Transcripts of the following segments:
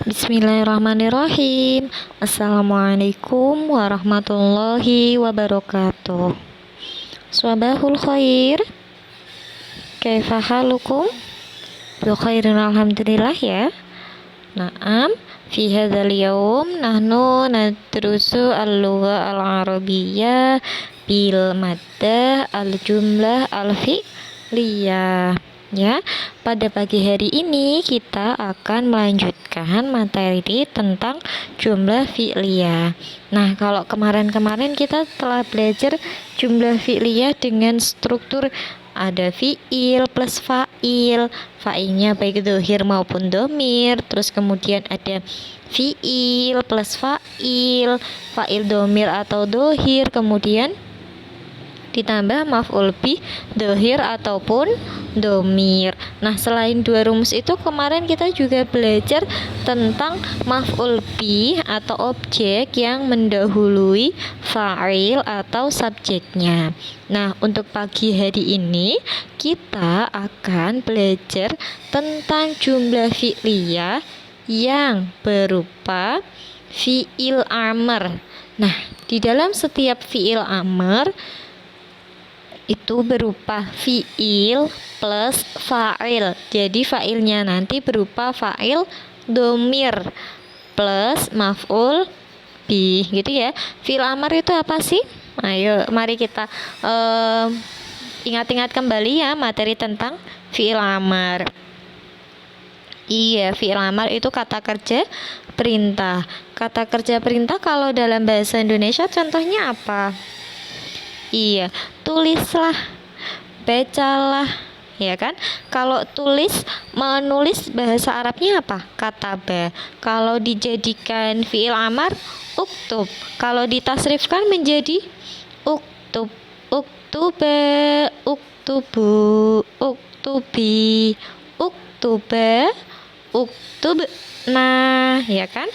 Bismillahirrahmanirrahim. Assalamualaikum warahmatullahi wabarakatuh. Swabahul khair. Kaifa halukum? Bi khairin alhamdulillah ya. Naam, fi hadzal yaum nahnu nadrusu al-lugha al-arabiyyah bil maddah al-jumlah al-fi'liyah. Ya, pada pagi hari ini kita akan melanjutkan materi tentang jumlah fi'liyah. Nah, kalau kemarin-kemarin kita telah belajar jumlah fi'liyah dengan struktur ada fi'il plus fa'il, fa'ilnya baik dhohir maupun domir, terus kemudian ada fi'il plus fa'il, fa'il domir atau dhohir, kemudian ditambah maf'ul bih dhohir ataupun domir. Nah, selain dua rumus itu kemarin kita juga belajar tentang maf'ul bih atau objek yang mendahului fa'il atau subjeknya. Nah, untuk pagi hari ini kita akan belajar tentang jumlah fi'liyah yang berupa fi'il amr. Nah, di dalam setiap fi'il amr itu berupa fi'il plus fa'il. Jadi fa'ilnya nanti berupa fa'il domir plus maf'ul bih gitu ya. Fi'il amr itu apa sih? Ayo mari kita ingat-ingat kembali ya materi tentang fi'il amr. Iya, fi'il amr itu kata kerja perintah. Kata kerja perintah kalau dalam bahasa Indonesia contohnya apa? Iya, tulislah, bacalah, ya kan? Kalau menulis bahasa Arabnya apa? Kataba. Kalau dijadikan fi'il amar, uktub. Kalau ditasrifkan menjadi uktub, uktuba, uktubu, uktubi, uktuba, uktub. Nah, ya kan?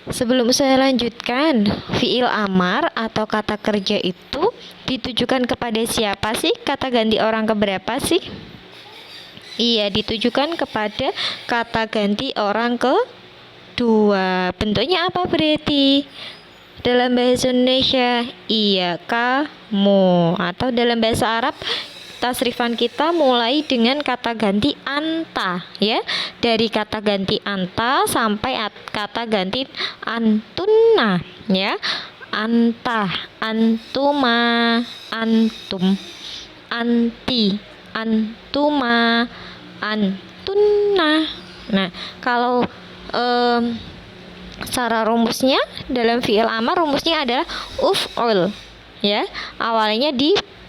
Sebelum saya lanjutkan, fi'il amar atau kata kerja itu ditujukan kepada siapa sih? Kata ganti orang keberapa sih? Iya, ditujukan kepada kata ganti orang kedua. Bentuknya apa berarti? Dalam bahasa Indonesia, iya, kamu. Atau dalam bahasa Arab, tasrifan kita mulai dengan kata ganti anta ya, dari kata ganti anta sampai kata ganti antuna ya, anta, antuma, antum, anti, antuma, antuna. Nah, kalau cara rumusnya dalam fi'il amar rumusnya adalah uf'ul ya, awalnya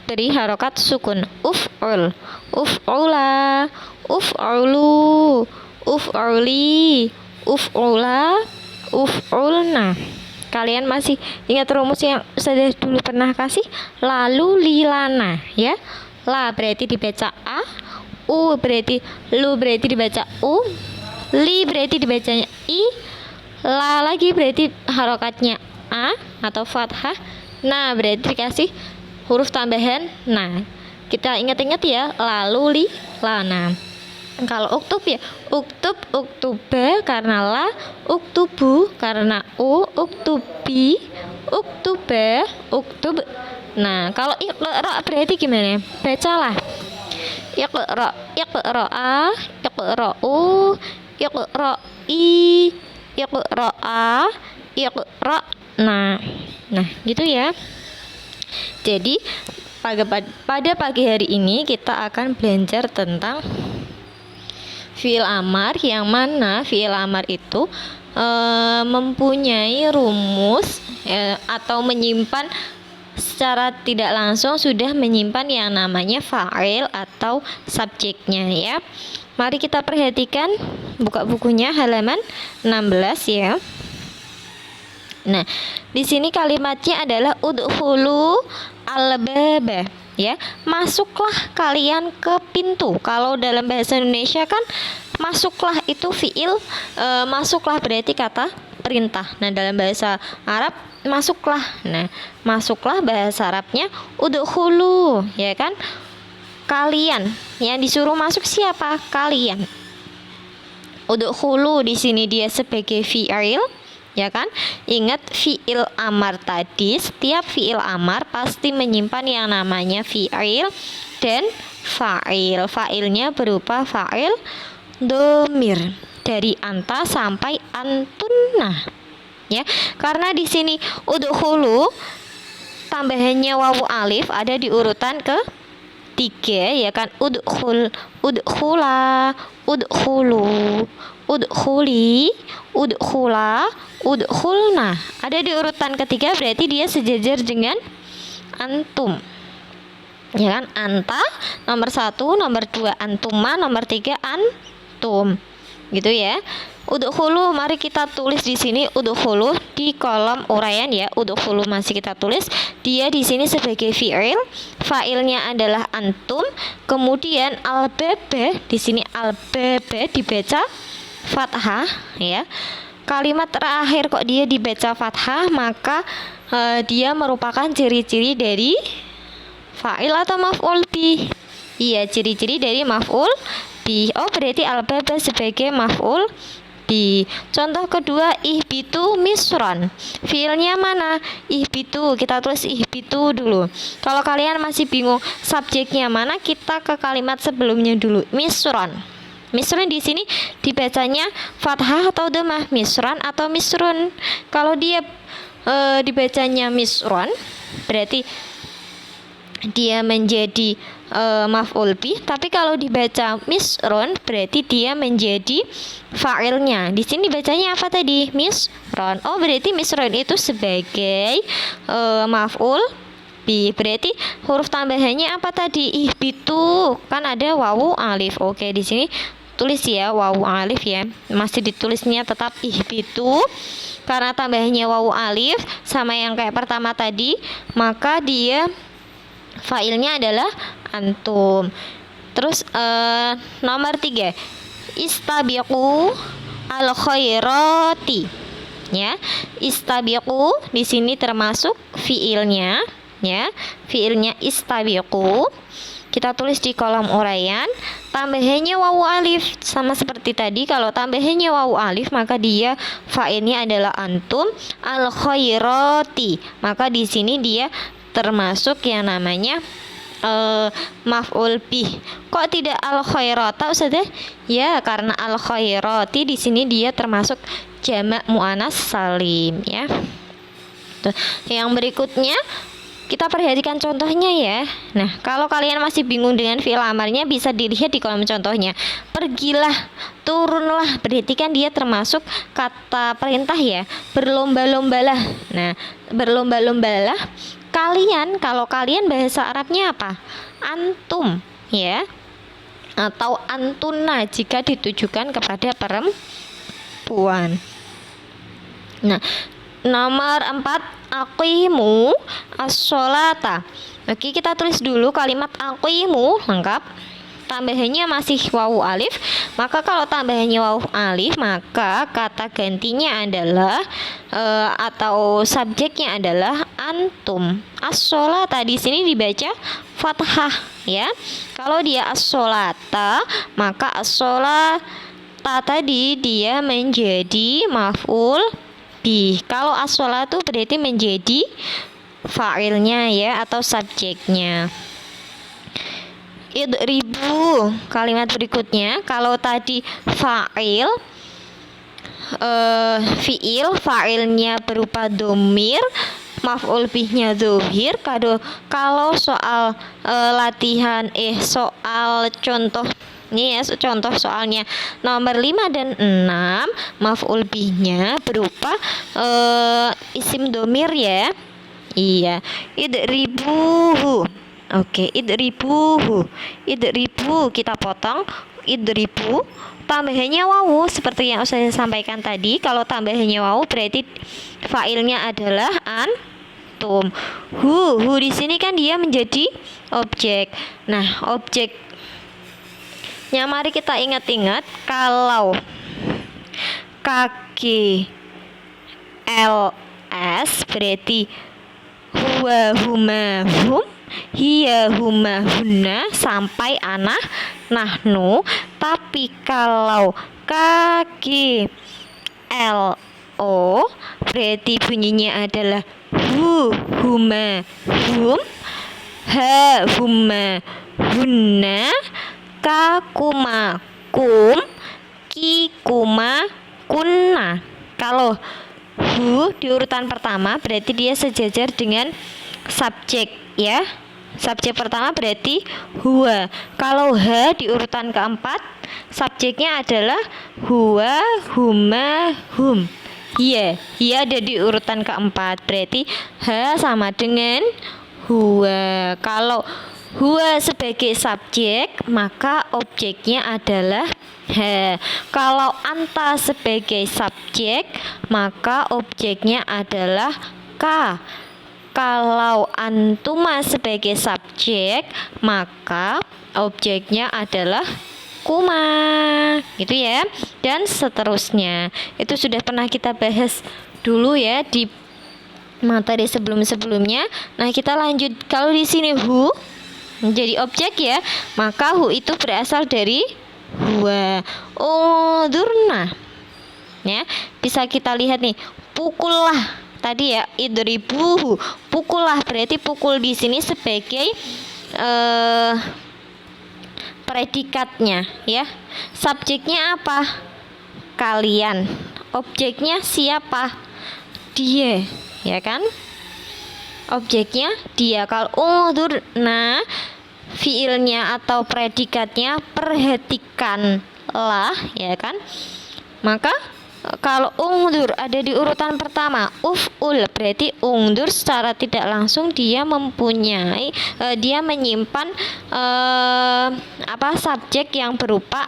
beri harokat sukun, uf'ul, uf'ula, uf'ulu, uf'uli, uf'ula, uf'ulna. Kalian masih ingat rumus yang saya dulu pernah kasih? Lalu lilana ya. La berarti dibaca a, u berarti lu berarti dibaca u, li berarti dibacanya i, la lagi berarti harokatnya a atau fathah. Nah, berarti dikasih huruf tambahan. Nah, kita ingat-ingat ya, lalu li lana. Kalau uktub ya, uktub, uktuba karena la, uktubu karena u, uktubi, uktuba, uktub. Nah, kalau iqra berarti gimana? Bacalah. Iqra, iqra'a, iqra'u, iqra'i, iqra'a, iqra'. Nah, gitu ya. Jadi pada pagi hari ini kita akan belajar tentang fi'il amar, yang mana fi'il amar itu mempunyai rumus atau menyimpan secara tidak langsung sudah menyimpan yang namanya fa'il atau subjeknya ya. Mari kita perhatikan, buka bukunya halaman 16 ya. Nah, di sini kalimatnya adalah udkhulu al-baba ya. Masuklah kalian ke pintu. Kalau dalam bahasa Indonesia kan masuklah itu fiil, masuklah berarti kata perintah. Nah, dalam bahasa Arab masuklah. Nah, masuklah bahasa Arabnya udkhulu ya kan? Kalian. Yang disuruh masuk siapa? Kalian. Udkhulu di sini dia sebagai fi'il, ya kan? Ingat fi'il amar tadi, setiap fi'il amar pasti menyimpan yang namanya fi'il dan fa'il. Fa'ilnya berupa fa'il domir dari anta sampai antunna. Ya, karena di sini udkhulu tambahannya wawu alif ada di urutan ke 3, ya kan? Udkhula, udkhulu, udkhuli, udkhula, udkhulna. Ada di urutan ketiga, berarti dia sejajar dengan antum. Ya kan? Anta nomor 1, nomor 2 antuma, nomor 3 antum. Gitu ya. Udkhulu, mari kita tulis di sini udkhulu di kolom uraian ya. Udkhulu masih kita tulis. Dia di sini sebagai fi'il, fa'ilnya adalah antum. Kemudian al-baba, di sini al-baba dibaca fathah ya. Kalimat terakhir kok dia dibaca fathah, maka dia merupakan ciri-ciri dari fa'il atau maf'ul bih. Iya, ciri-ciri dari maf'ul bih. Oh, berarti al-baba sebagai maf'ul bih. Contoh kedua, ihbitu misron. Fiilnya mana? Ihbitu. Kita tulis ihbitu dulu. Kalau kalian masih bingung subjeknya mana, kita ke kalimat sebelumnya dulu. Misron. Misron di sini dibacanya fathah atau dhammah? Misron atau misrun? Kalau dia dibacanya misron, berarti dia menjadi maf'ul bih, tapi kalau dibaca misron berarti dia menjadi fa'ilnya. Di sini bacanya apa tadi? Misron. Oh, berarti misron itu sebagai maf'ul bih. Berarti huruf tambahannya apa tadi? Ihbitu. Kan ada wawu alif. Oke, di sini tulis ya wawu alif ya. Masih ditulisnya tetap ihbitu. Karena tambahannya wawu alif sama yang kayak pertama tadi, maka dia fa'ilnya adalah antum. Terus nomor 3, istabiqu al khairati. Ya, istabiqu di sini termasuk fiilnya ya. Fiilnya istabiqu. Kita tulis di kolom uraian, tambahannya wawu alif sama seperti tadi. Kalau tambahannya wawu alif maka dia fa'ilnya adalah antum al khairati. Maka di sini dia termasuk yang namanya maf'ul bih. Kok tidak al khairata Ustazah? Ya, karena al khairati di sini dia termasuk jamak muannas salim ya. Tuh. Yang berikutnya kita perhatikan contohnya ya. Nah, kalau kalian masih bingung dengan fi'il amarnya bisa dilihat di kolom contohnya. Pergilah, turunlah, berarti kan dia termasuk kata perintah ya. Berlomba-lombalah. Nah, berlomba-lombalah. Kalian, kalau kalian bahasa Arabnya apa? Antum ya, atau antuna jika ditujukan kepada perempuan. Nah, nomor 4, aqimu as-sholata. Oke, kita tulis dulu kalimat aqimu lengkap. Tambahannya masih wawu alif. Maka kalau tambahannya wawu alif, maka kata gantinya adalah atau subjeknya adalah antum. As-sholata di sini dibaca fathah ya. Kalau dia as-sholata, maka as-sholata tadi dia menjadi maf'ul bih. Kalau as-sholatu berarti menjadi fa'ilnya ya atau subjeknya. Idribu kalimat berikutnya, kalau tadi fa'il fi'il fa'ilnya berupa domir, maf'ul bihnya dzuhir. Kalau soal latihan soal contoh ini ya, contoh soalnya nomor 5 dan 6, maf'ul bihnya berupa isim domir ya. Iya, idribuhu. Oke, idribuhu. Idribu kita potong, idribu. Tambahannya wawu seperti yang saya sampaikan tadi. Kalau tambahannya wawu berarti fa'ilnya adalah antum. Hu di sini kan dia menjadi objek. Nah, objeknya mari kita ingat-ingat. Kalau kaki ls berarti huwa huma hum. hiya, huma, hunna sampai ana, nahnu. Tapi kalau kaki l o berarti bunyinya adalah hu, huma, hum, ha, huma, hunna, ka, kuma, kum, ki, kuma, kunna. Kalau hu di urutan pertama berarti dia sejajar dengan subjek ya. Subjek pertama berarti huwa. Kalau ha di urutan keempat subjeknya adalah huwa, huma, hum. Hiya, hiya ada di urutan keempat berarti ha sama dengan huwa. Kalau huwa sebagai subjek maka objeknya adalah ha. Kalau anta sebagai subjek maka objeknya adalah ka. Kalau antuma sebagai subjek maka objeknya adalah kuma, gitu ya. Dan seterusnya. Itu sudah pernah kita bahas dulu ya di materi sebelum-sebelumnya. Nah, kita lanjut. Kalau di sini hu menjadi objek ya, maka hu itu berasal dari huwa. Undurna. Ya, bisa kita lihat nih, pukullah. Tadi ya, idribuhu, pukullah, berarti pukul di sini sebagai predikatnya ya. Subjeknya apa? Kalian. Objeknya siapa? Dia, ya kan? Objeknya dia. Kalau undurna fiilnya atau predikatnya perhatikanlah, ya kan? Maka kalau ungdur ada di urutan pertama uf'ul berarti ungdur secara tidak langsung dia mempunyai dia menyimpan subjek yang berupa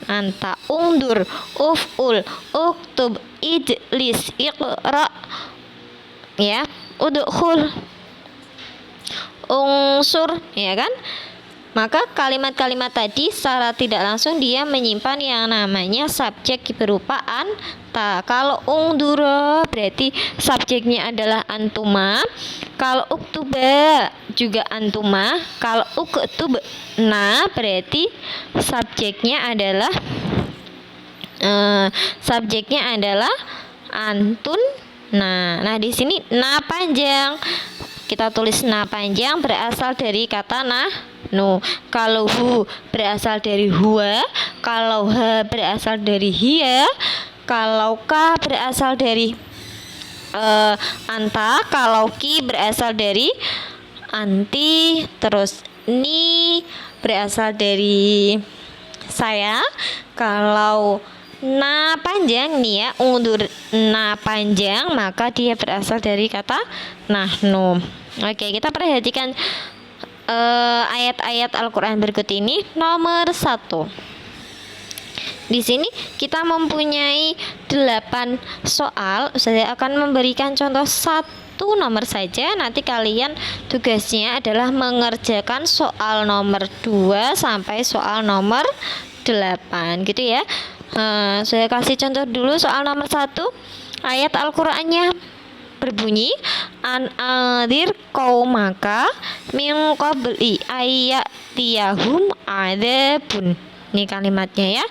anta. Ungdur, uf'ul, uktub, ijlis, iqra ya, udkhul, unsur, ya kan? Maka kalimat-kalimat tadi secara tidak langsung dia menyimpan yang namanya subjek berupa anta. Kalau ungdura berarti subjeknya adalah antuma. Kalau uktuba juga antuma. Kalau uktubna berarti subjeknya adalah antun. Nah di sini na panjang. Kita tulis na panjang berasal dari kata nahnu. Kalau hu berasal dari huwa, kalau ha berasal dari hiya, kalau ka berasal dari anta, kalau ki berasal dari anti, terus ni berasal dari saya. Kalau na panjang nih ya, undur na panjang maka dia berasal dari kata nahnu. Oke, kita perhatikan ayat-ayat Al-Quran berikut ini. Nomor 1. Di sini kita mempunyai 8 soal. Saya akan memberikan contoh 1 nomor saja. Nanti kalian tugasnya adalah mengerjakan soal nomor 2 sampai soal nomor 8 gitu ya. Saya kasih contoh dulu soal nomor 1. Ayat Al-Qur'annya berbunyi an-anzir qaumaka min qabli ayyatiyahum adzabun. Ini kalimatnya ya.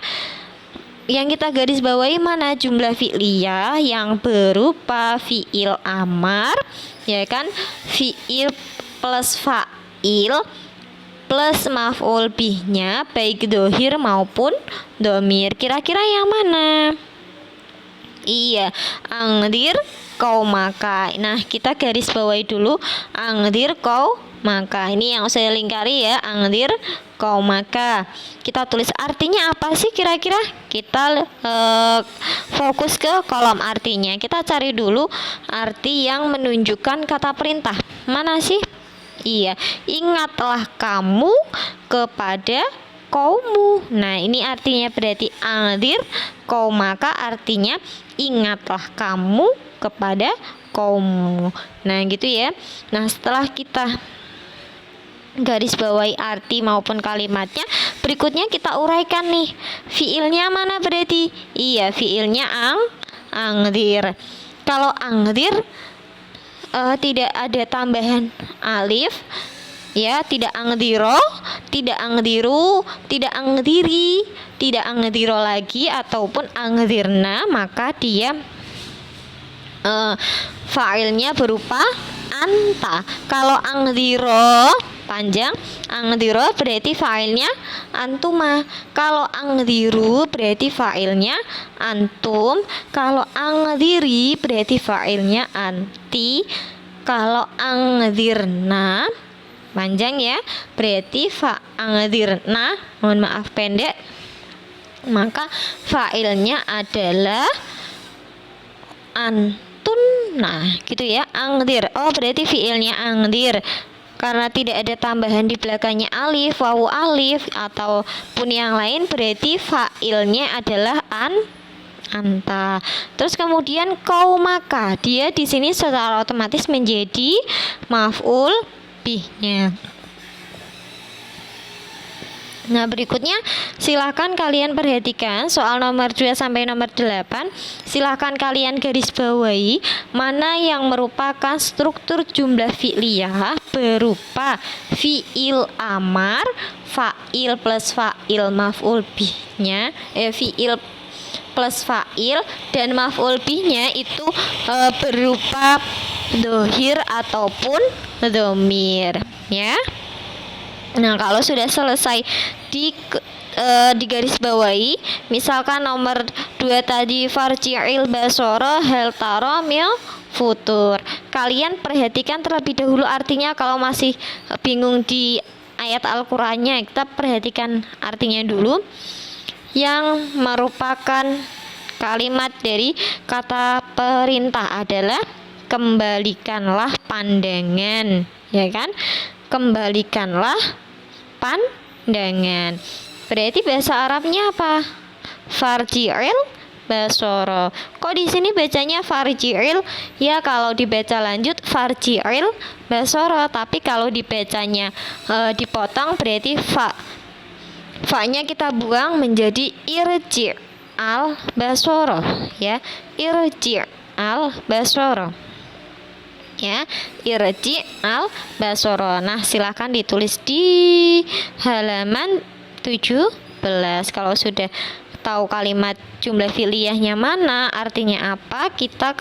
Yang kita garis bawahi mana? Jumlah fi'liyah yang berupa fi'il amar, ya kan? Fi'il plus fa'il plus maf'ul bihnya baik dohir maupun domir. Kira-kira yang mana? Iya, angdir kau maka. Nah, kita garis bawahi dulu angdir kau maka. Ini yang saya lingkari ya, angdir kau maka. Kita tulis artinya apa sih kira-kira? Kita fokus ke kolom artinya. Kita cari dulu arti yang menunjukkan kata perintah. Mana sih? Iya, ingatlah kamu kepada kaummu. Nah, ini artinya berarti angdir kau maka artinya ingatlah kamu kepada kaummu. Nah, gitu ya. Nah, setelah kita garis bawahi arti maupun kalimatnya, berikutnya kita uraikan nih. Fiilnya mana berarti? Iya, fiilnya angdir. Kalau angdir tidak ada tambahan alif, ya, tidak angdiro, tidak angdiru, tidak angdiri, tidak angdiro lagi ataupun angdirna, maka dia fa'ilnya berupa anta. Kalau angdiro panjang, angdiro berarti fa'ilnya antuma. Kalau angdiru berarti fa'ilnya antum. Kalau angdiri berarti fa'ilnya anti. Kalau angdirna panjang ya, berarti angdirna, mohon maaf pendek, maka fa'ilnya adalah antuna, gitu ya. Angdir, oh berarti fiilnya angdir, karena tidak ada tambahan di belakangnya alif, wawu alif ataupun yang lain, berarti fa'ilnya adalah anta. Terus kemudian qaumaka, dia di sini secara otomatis menjadi maf'ul bihnya. Nah, berikutnya silahkan kalian perhatikan soal nomor 2 sampai nomor 8. Silahkan kalian garis bawahi mana yang merupakan struktur jumlah fi'liyah berupa fi'il amar, fa'il plus fa'il maf'ul bihnya, fi'il plus fa'il dan maf'ul bihnya itu berupa dhohir ataupun dhamir, ya. Nah, kalau sudah selesai di garis bawahi, misalkan nomor 2 tadi farji'il basara hal tara mil futur. Kalian perhatikan terlebih dahulu artinya. Kalau masih bingung di ayat Al-Qur'annya, kita perhatikan artinya dulu. Yang merupakan kalimat dari kata perintah adalah kembalikanlah pandangan, ya kan? Kembalikanlah pandangan. Berarti bahasa Arabnya apa? Farji'il basara. Kok di sini bacanya farji'il? Ya, kalau dibaca lanjut farji'il basara, tapi kalau dibacanya dipotong berarti fa-nya kita buang menjadi irji' al basara, ya. Irji' al basara, ya, irji al basara. Nah, silahkan ditulis di halaman 17. Kalau sudah tahu kalimat jumlah fi'liyahnya mana, artinya apa, kita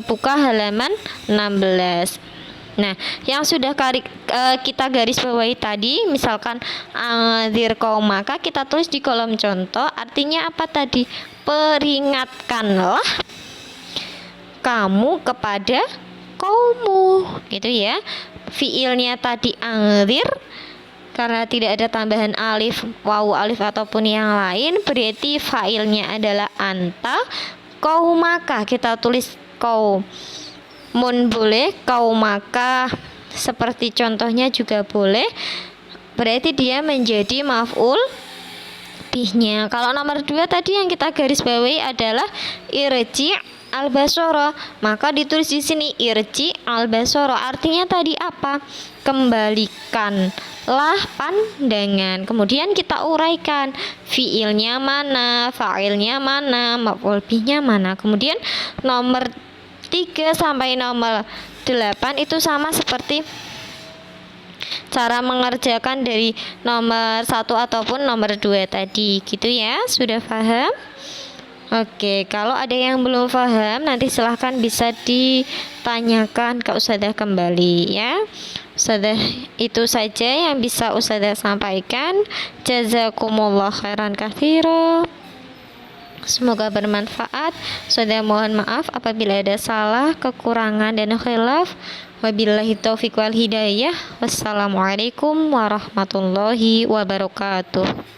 buka halaman 16. Nah, yang sudah kita garis bawahi tadi, misalkan anzir qaumaka, kita tulis di kolom contoh. Artinya apa tadi? Peringatkanlah kamu kepada kaumu, gitu ya. Fiilnya tadi anzir, karena tidak ada tambahan alif, wawu alif ataupun yang lain, berarti failnya adalah anta. Qaumaka kita tulis kaumun boleh, qaumaka seperti contohnya juga boleh, berarti dia menjadi maf'ul bihnya. Kalau nomor 2 tadi yang kita garis bawahi adalah irji' al-basara, maka ditulis di sini irji al-basara. Artinya tadi apa? Kembalikanlah pandangan. Kemudian kita uraikan fiilnya mana, fa'ilnya mana, maf'ul bihnya mana. Kemudian nomor 3 sampai nomor 8 itu sama seperti cara mengerjakan dari nomor 1 ataupun nomor 2 tadi, gitu ya. Sudah paham? Oke, kalau ada yang belum paham nanti silahkan bisa ditanyakan ke Ustadzah kembali, ya. Ustadzah itu saja yang bisa Ustadzah sampaikan. Jazakumullah khairan katsira. Semoga bermanfaat. Ustadzah mohon maaf apabila ada salah, kekurangan dan khilaf. Wabillahi taufiq wal hidayah. Wassalamualaikum warahmatullahi wabarakatuh.